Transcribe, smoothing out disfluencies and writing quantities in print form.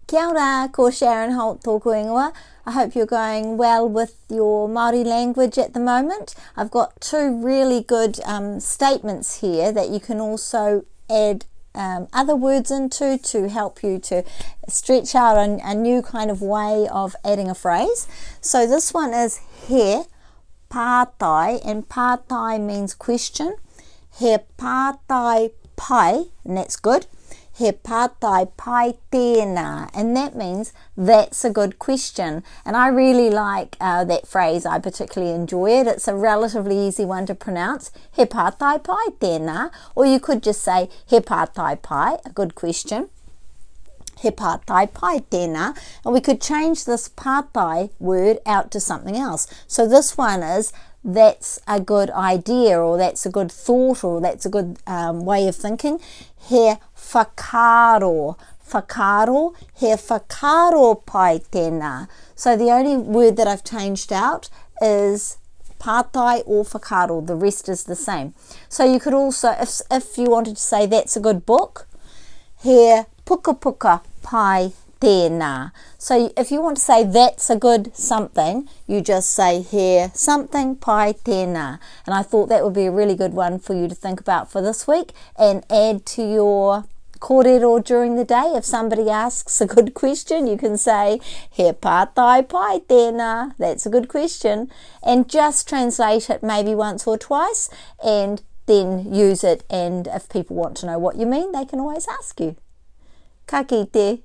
Kia ora, ko Sharon Holt tōku ingoa. I hope you're going well with your Māori language at the moment. I've got two really good statements here that you can also add other words into to help you to stretch out a new kind of way of adding a phrase. So this one is he pātai, and pātai means question. He pātai pai, and that's good. He pātai pai tēnā, and that means that's a good question. And I really like that phrase. I particularly enjoy it. It's a relatively easy one to pronounce. He pātai pai tēnā, or you could just say he pātai pai, a good question. He pātai pai tēnā, and we could change this pātai word out to something else. So this one is that's a good idea, or that's a good thought, or that's a good way of thinking. He whakaro, he whakaro pai tēnā. So the only word that I've changed out is pātai or whakaro. The rest is the same. So you could also, if you wanted to say that's a good book, he puka puka pai tēnā. So if you want to say that's a good something, you just say he something pai tēnā. And I thought that would be a really good one for you to think about for this week and add to your kōrero during the day. If somebody asks a good question, you can say he pātai pai tēnā. That's a good question. And just translate it maybe once or twice and then use it. And if people want to know what you mean, they can always ask you. Ka kite.